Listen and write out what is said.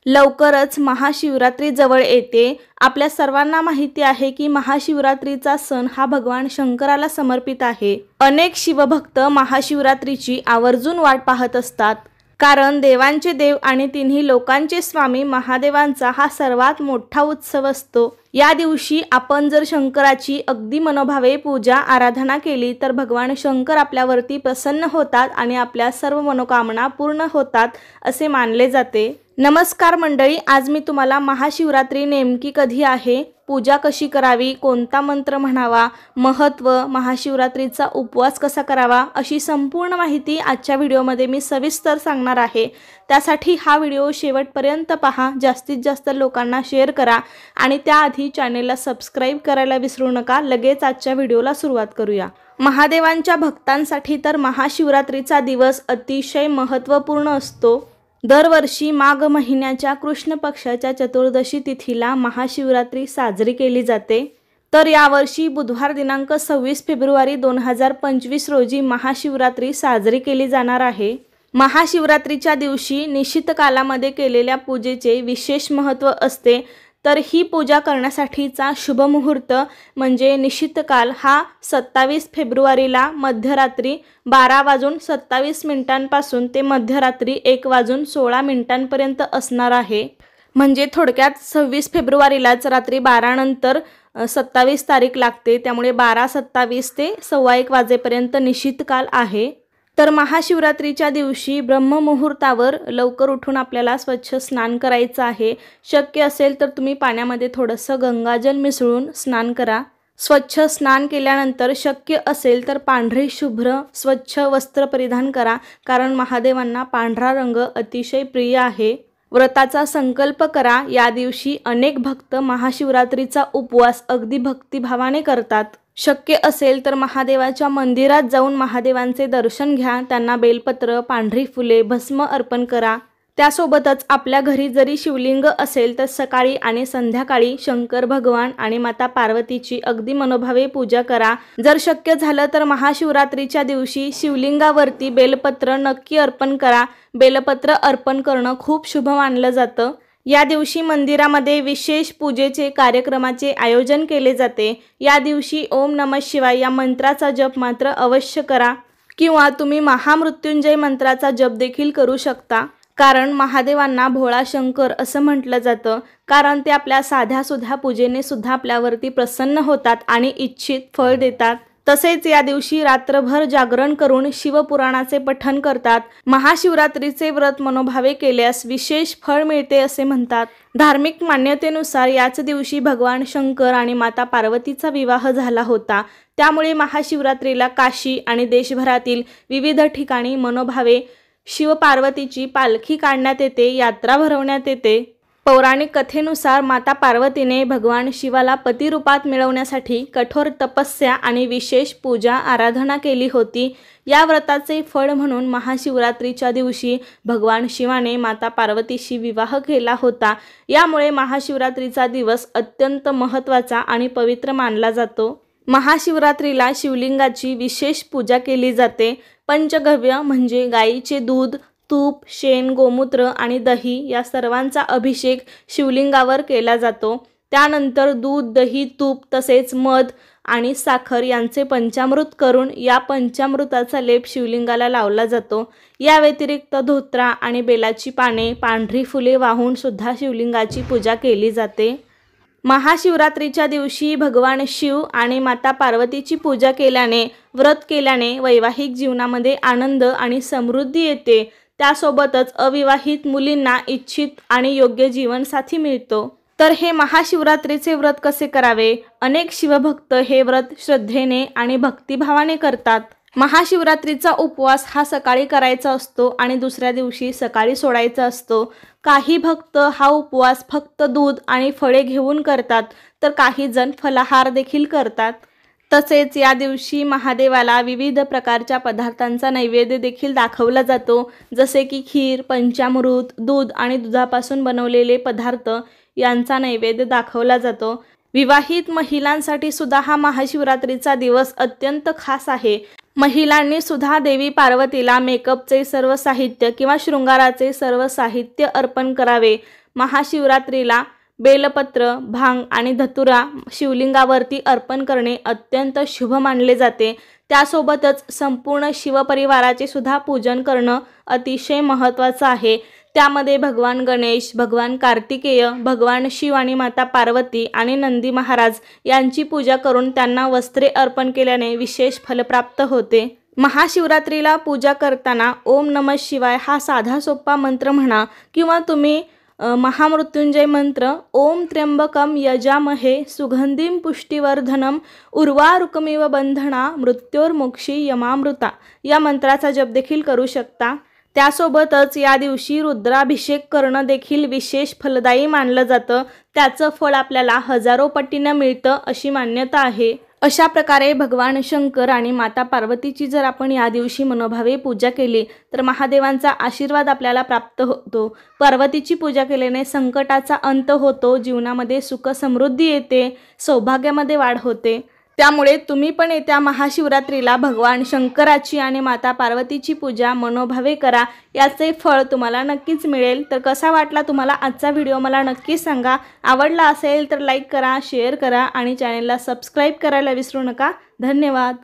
लवकरच महाशिवरात्री जवळ येते। आपल्या सर्वांना माहिती आहे की महाशिवरात्रीचा सण हा भगवान शंकराला समर्पित आहे। अनेक शिवभक्त महाशिवरात्रीची आवर्जून वाट पाहत असतात, कारण देवांचे देव आणि तिन्ही लोकांचे स्वामी महादेवांचा हा सर्वात मोठा उत्सव असतो। या दिवशी आपण जर शंकराची अगदी मनोभावे पूजा आराधना केली तर भगवान शंकर आपल्यावरती प्रसन्न होतात आणि आपल्या सर्व मनोकामना पूर्ण होतात असे मानले जाते। नमस्कार मंडळी, आज मी तुम्हाला महाशिवरात्री नेमकी कधी आहे, पूजा कशी करावी, कोणता मंत्र म्हणावा, महत्त्व, महाशिवरात्रीचा उपवास कसा करावा अशी संपूर्ण माहिती आजच्या व्हिडिओमध्ये मी सविस्तर सांगणार आहे। त्यासाठी हा व्हिडिओ शेवटपर्यंत पहा, जास्तीत जास्त लोकांना शेअर करा आणि त्याआधी चॅनेलला सबस्क्राइब करायला विसरू नका। लगेच आजच्या व्हिडिओला सुरुवात करूया। महादेवांच्या भक्तांसाठी तर महाशिवरात्रीचा दिवस अतिशय महत्त्वपूर्ण असतो। दरवर्षी माघ महिन्याच्या कृष्ण पक्षाच्या चतुर्दशी तिथीला महाशिवरात्री साजरी केली जाते। तर यावर्षी बुधवार दिनांक 26 फेब्रुवारी 2025 रोजी महाशिवरात्री साजरी केली जाणार आहे। महाशिवरात्रीच्या दिवशी निश्चित कालामध्ये केलेल्या पूजेचे विशेष महत्त्व असते। तर ही पूजा करण्यासाठीचा शुभ मुहूर्त म्हणजे निश्चित काल हा 27 फेब्रुवारीला मध्यरात्री 12:27 पासून ते मध्यरात्री 1:16 असणार आहे। म्हणजे थोडक्यात 26 फेब्रुवारीलाच रात्री 12 नंतर 27 तारीख लागते, त्यामुळे 12:27 ते 1:15 वाजेपर्यंत निश्चित काल आहे। तर महाशिवरात्रीच्या दिवशी ब्रह्ममुहूर्तावर लवकर उठून आपल्याला स्वच्छ स्नान करायचं आहे। शक्य असेल तर तुम्ही पाण्यामध्ये थोडंसं गंगाजल मिसळून स्नान करा। स्वच्छ स्नान केल्यानंतर शक्य असेल तर पांढरे शुभ्र स्वच्छ वस्त्र परिधान करा, कारण महादेवांना पांढरा रंग अतिशय प्रिय आहे। व्रताचा संकल्प करा। या दिवशी अनेक भक्त महाशिवरात्रीचा उपवास अगदी भक्तिभावाने करतात। शक्य असेल तर महादेवाच्या मंदिरात जाऊन महादेवांचे दर्शन घ्या, त्यांना बेलपत्र, पांढरी फुले, भस्म अर्पण करा। त्यासोबतच आपल्या घरी जरी शिवलिंग असेल तर सकाळी आणि संध्याकाळी शंकर भगवान आणि माता पार्वतीची अगदी मनोभावे पूजा करा। जर शक्य झालं तर महाशिवरात्रीच्या दिवशी शिवलिंगावरती बेलपत्र नक्की अर्पण करा। बेलपत्र अर्पण करणं खूप शुभ मानलं जातं। या दिवशी मंदिरामध्ये विशेष पूजेचे कार्यक्रमाचे आयोजन केले जाते। या दिवशी ओम नमः शिवाय या मंत्राचा जप मात्र अवश्य करा, किंवा तुम्ही महामृत्युंजय मंत्राचा जप देखील करू शकता। कारण महादेवांना भोळा शंकर असं म्हटलं जातं, कारण ते आपल्या साध्या सुध्या पूजेने सुद्धा आपल्यावरती प्रसन्न होतात आणि इच्छित फळ देतात। तसेच या दिवशी रात्रभर जागरण करून शिवपुराणाचे पठण करतात। महाशिवरात्रीचे व्रत मनोभावे केल्यास विशेष फळ मिळते असे म्हणतात। धार्मिक मान्यतेनुसार याच दिवशी भगवान शंकर आणि माता पार्वतीचा विवाह झाला होता। त्यामुळे महाशिवरात्रीला काशी आणि देशभरातील विविध ठिकाणी मनोभावे शिवपार्वतीची पालखी काढण्यात येते, यात्रा भरवण्यात येते। पौराणिक कथेनुसार माता पार्वतीने भगवान शिवाला पतिरूपात मिळवण्यासाठी कठोर तपस्या आणि विशेष पूजा आराधना केली होती। या व्रताचे फळ म्हणून महाशिवरात्रीच्या दिवशी भगवान शिवाने माता पार्वतीशी विवाह केला होता। यामुळे महाशिवरात्रीचा दिवस अत्यंत महत्त्वाचा आणि पवित्र मानला जातो। महाशिवरात्रीला शिवलिंगाची विशेष पूजा केली जाते। पंचगव्य म्हणजे गाईचे दूध, तूप, शेण, गोमूत्र आणि दही या सर्वांचा अभिषेक शिवलिंगावर केला जातो। त्यानंतर दूध, दही, तूप तसेच मध आणि साखर यांचे पंचामृत करून या पंचामृताचा लेप शिवलिंगाला लावला जातो। या व्यतिरिक्त धोत्रा आणि बेलाची पाने, पांढरी फुले वाहून सुद्धा शिवलिंगाची पूजा केली जाते। महाशिवरात्रीच्या दिवशी भगवान शिव आणि माता पार्वतीची पूजा केल्याने, व्रत केल्याने वैवाहिक जीवनामध्ये आनंद आणि समृद्धी येते। त्यासोबतच अविवाहित मुलींना इच्छित आणि योग्य जीवनसाथी मिळतो। तर हे महाशिवरात्रीचे व्रत कसे करावे? अनेक शिवभक्त हे व्रत श्रद्धेने आणि भक्तिभावाने करतात। महाशिवरात्रीचा उपवास हा सकाळी करायचा असतो आणि दुसऱ्या दिवशी सकाळी सोडायचा असतो। काही भक्त हा उपवास फक्त दूध आणि फळे घेऊन करतात, तर काही जण फलाहार देखील करतात। तसेच या दिवशी महादेवाला विविध प्रकारच्या पदार्थांचा नैवेद्य देखील दाखवला जातो, जसे की खीर, पंचामृत, दूध आणि दुधापासून बनवलेले पदार्थ यांचा नैवेद्य दाखवला जातो। विवाहित महिलांसाठी सुद्धा हा महाशिवरात्रीचा दिवस अत्यंत खास आहे। महिलांनी सुद्धा देवी पार्वतीला मेकअपचे सर्व साहित्य किंवा शृंगाराचे सर्व साहित्य अर्पण करावे। महाशिवरात्रीला बेलपत्र, भांग आणि धतुरा शिवलिंगावरती अर्पण करणे अत्यंत शुभ मानले जाते। त्यासोबतच संपूर्ण शिवपरिवाराचे सुद्धा पूजन करणं अतिशय महत्त्वाचं आहे। त्यामध्ये भगवान गणेश, भगवान कार्तिकेय, भगवान शिव आणि माता पार्वती आणि नंदी महाराज यांची पूजा करून त्यांना वस्त्रे अर्पण केल्याने विशेष फल प्राप्त होते। महाशिवरात्रीला पूजा करताना ओम नमः शिवाय हा साधा सोपा मंत्र म्हणा किंवा तुम्ही महामृत्युंजय मंत्र ओम त्र्यंबकम यजामहे सुगंधिम पुष्टिवर्धनम उर्वारुकमिव बंधना मृत्योर्मोक्षी यमामृता या मंत्राचा जप देखील करू शकता। त्यासोबतच या दिवशी रुद्राभिषेक करणं देखील विशेष फलदायी मानलं जातं। त्याचं फळ आपल्याला हजारो पटीनं मिळतं अशी मान्यता आहे। अशा प्रकारे भगवान शंकर आणि माता पार्वतीची जर आपण या दिवशी मनोभावे पूजा केली तर महादेवांचा आशीर्वाद आपल्याला प्राप्त होतो। पार्वतीची पूजा केल्याने संकटाचा अंत होतो, जीवनामध्ये सुख समृद्धी येते, सौभाग्यामध्ये वाढ होते। त्यामुळे तुम्ही पण येत्या महाशिवरात्रीला भगवान शंकराची आणि माता पार्वतीची पूजा मनोभावे करा, याचे फळ तुम्हाला नक्कीच मिळेल। तर कसा वाटला तुम्हाला आजचा व्हिडिओ मला नक्कीच सांगा। आवडला असेल तर लाईक करा, शेअर करा आणि चॅनलला सबस्क्राईब करायला विसरू नका। धन्यवाद।